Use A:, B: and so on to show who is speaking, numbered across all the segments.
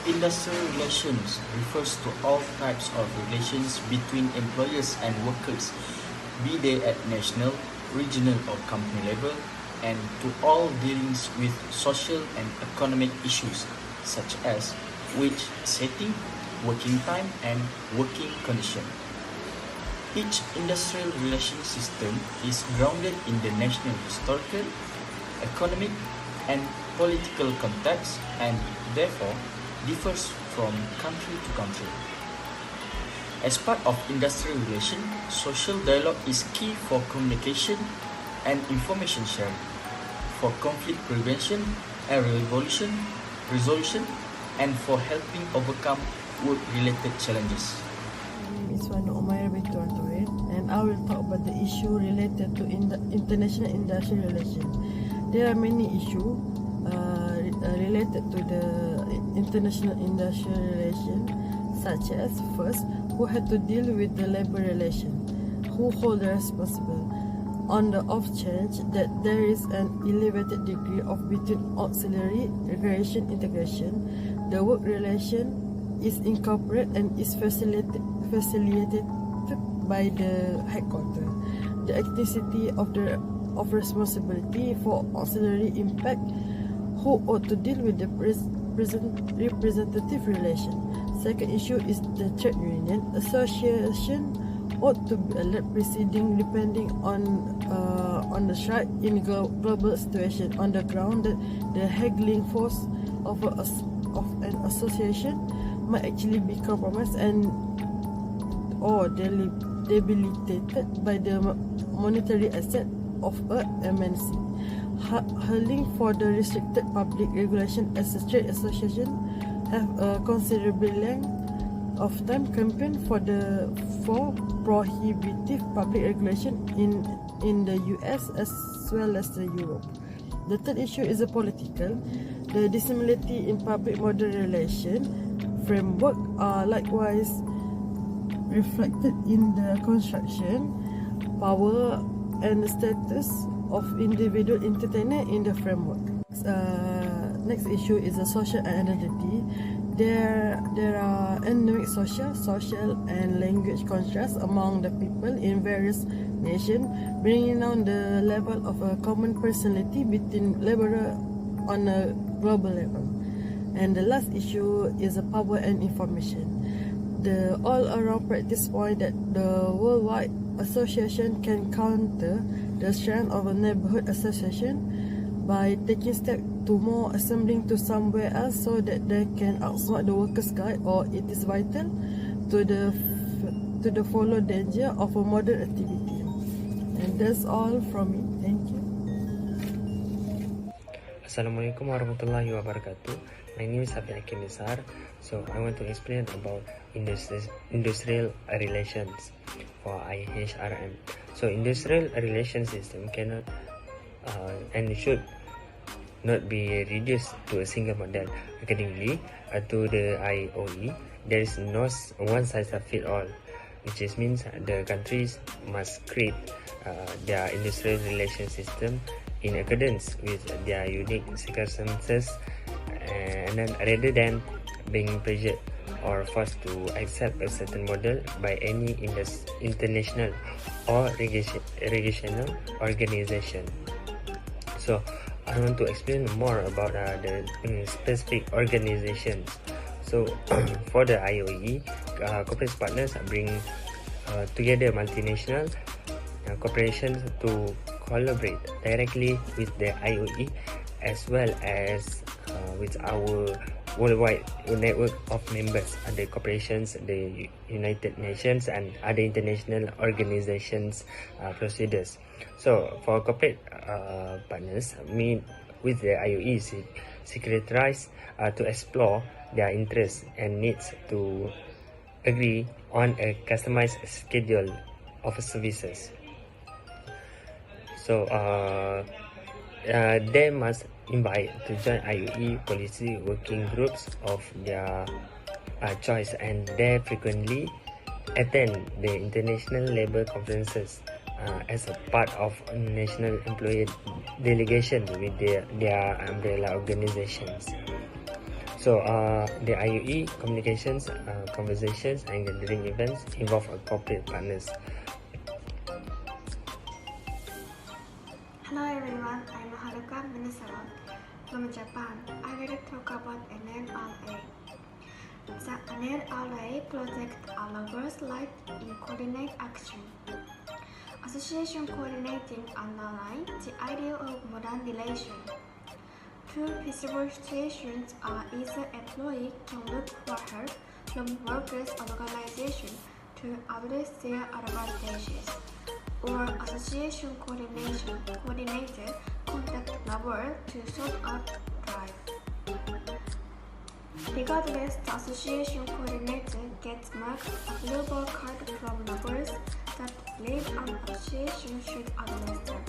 A: Industrial relations refers to all types of relations between employers and workers, be they at national, regional or company level, and to all dealings with social and economic issues such as wage setting, working time and working condition. Each industrial relation system is grounded in the national historical, economic and political context and therefore differs from country to country. As part of industrial relation, social dialogue is key for communication and information sharing, for conflict prevention and resolution, and for helping overcome work-related challenges.
B: My name is Umairah from TOREN, and I will talk about the issue related to international industrial relations. There are many issues related to the international industrial relation, such as first, who had to deal with the labor relation, who hold the responsible. On the off chance that there is an elevated degree of between auxiliary recreation integration, the work relation is incorporated and is facilitated by the headquarters. The ethnicity of responsibility for auxiliary impact, who ought to deal with the representative relation. Second issue is the trade union. Association ought to be alert proceeding depending on the strike in global situation. On the ground that the haggling force of an association might actually be compromised and or debilitated by the monetary asset of a MNC. Hurling for the restricted public regulation as a trade association have a considerable length of time campaign for prohibitive public regulation in the US as well as the Europe. The third issue is a political. The dissimilarities in public model relation framework are likewise reflected in the construction, power and status of individual entertainer in the framework. Next issue is a social identity. There are endemic social and language contrasts among the people in various nations, bringing down the level of a common personality between laborers on a global level. And the last issue is a power and information. The all-around practice point that the worldwide association can counter the strength of a neighborhood association by taking steps to more assembling to somewhere else so that they can outsmart the workers' guide, or it is vital to the follow danger of a modern activity. And that's all from me. Thank you.
C: Assalamualaikum warahmatullahi wabarakatuh. My name is HAKIM. So I want to explain about industrial relations for IHRM. So industrial relation system cannot and should not be reduced to a single model. Accordingly, to the IOE, there is no one size fits all, which means the countries must create their industrial relation system in accordance with their unique circumstances, and then rather than being pressured or forced to accept a certain model by any international or regional organization. So I want to explain more about the specific organizations. So for the IOE, corporate partners bring together multinational corporations to collaborate directly with the IOE as well as with our worldwide network of members, the corporations, the United Nations and other international organizations procedures. So for corporate partners meet with the IOE secretaries to explore their interests and needs to agree on a customized schedule of services. So they must invite to join IOE policy working groups of their choice, and they frequently attend the international labor conferences as a part of national employee delegation with their umbrella organizations. So the IUE communications, conversations, and gathering events involve appropriate partners.
D: Hello everyone, I'm HARUKA from Japan. I will talk about NLRA. The NLRA protects our laborers' life in coordinate action. Association coordinating underline the idea of modern relation. Two feasible situations are either employee can look for help from workers' organization to address their advantages, or association coordinator contact laborer to sort out drive. Regardless, the association coordinator gets marked approval card from laborers that believe an association should address them.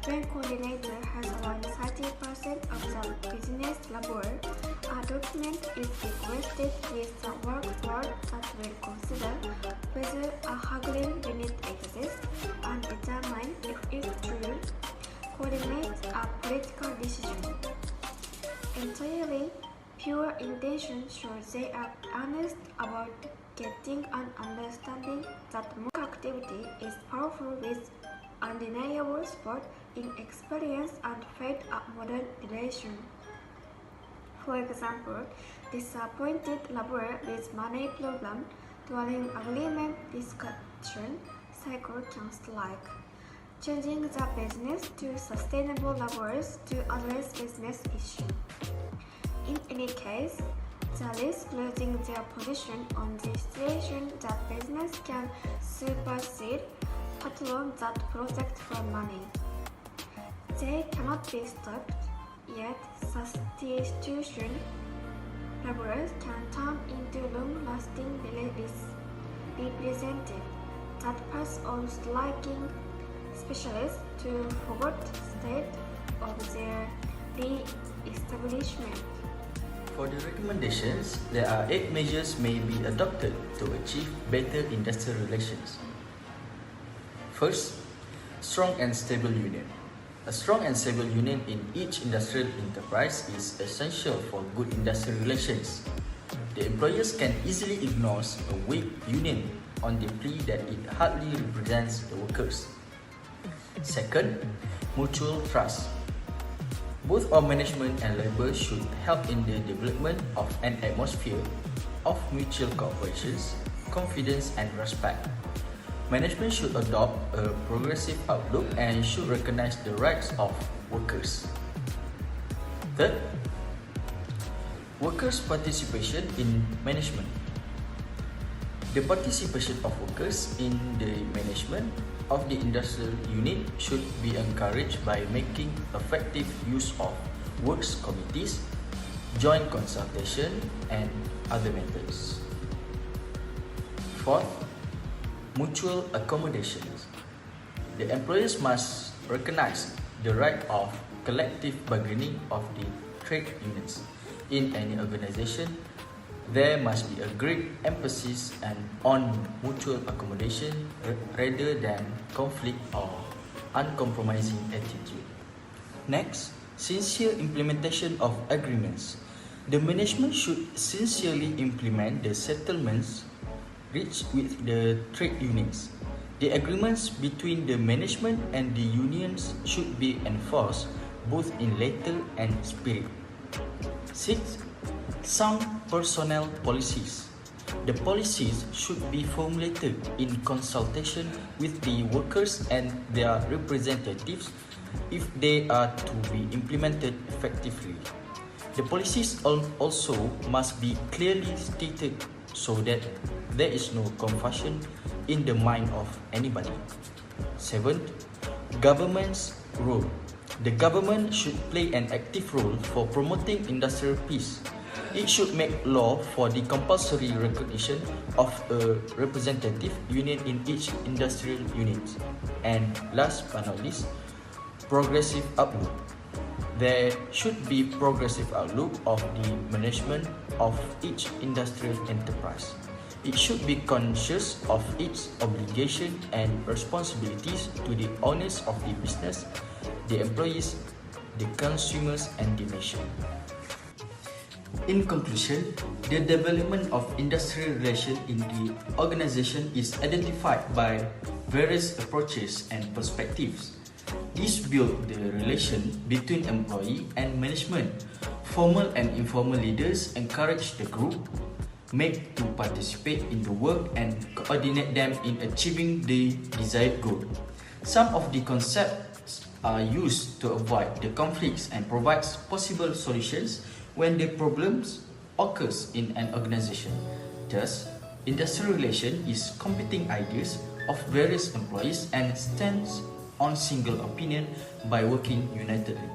D: When coordinator has around 30% of the business laborer, a document is requested with the work board that will consider whether a haggling unit exists and determine if it's true, coordinate a political decision. Entirely pure intention shows they are honest about getting an understanding that more activity is powerful with undeniable support in experience and faith at modern relation. For example, disappointed laborer with money problem during agreement discussion cycle can strike, changing the business to sustainable laborers to address business issue. In any case, the risk losing their position on the situation that business can supersede patron that protect from money. They cannot be stopped, yet substitution laborers can turn into long-lasting representative that pass on striking specialists to forward state of their re-establishment.
A: For the recommendations, there are 8 measures may be adopted to achieve better industrial relations. First, strong and stable union. A strong and stable union in each industrial enterprise is essential for good industrial relations. The employers can easily ignore a weak union on the plea that it hardly represents the workers. Second, mutual trust. Both our management and labor should help in the development of an atmosphere of mutual cooperation, confidence, and respect. Management should adopt a progressive outlook and should recognize the rights of workers. Third, workers' participation in management. The participation of workers in the management of the industrial unit should be encouraged by making effective use of works committees, joint consultation, and other methods. Fourth, mutual accommodations. The employers must recognize the right of collective bargaining of the trade unions. In any organization, there must be a great emphasis on mutual accommodation rather than conflict or uncompromising attitude. Next, sincere implementation of agreements. The management should sincerely implement the settlements reached with the trade unions. The agreements between the management and the unions should be enforced both in letter and spirit. Sixth, sound personnel policies. The policies should be formulated in consultation with the workers and their representatives if they are to be implemented effectively. The policies also must be clearly stated so that there is no confusion in the mind of anybody. Seventh, government's role. The government should play an active role for promoting industrial peace. It should make law for the compulsory recognition of a representative union in each industrial unit. And last but not least, progressive outlook. There should be progressive outlook of the management of each industrial enterprise. It should be conscious of its obligation and responsibilities to the owners of the business, the employees, the consumers, and the nation. In conclusion, the development of industrial relations in the organization is identified by various approaches and perspectives. This builds the relation between employee and management. Formal and informal leaders encourage the groupmate to participate in the work and coordinate them in achieving the desired goal. Some of the concepts are used to avoid the conflicts and provides possible solutions when the problems occurs in an organization. Thus, industrial relation is competing ideas of various employees and stands on single opinion by working unitedly.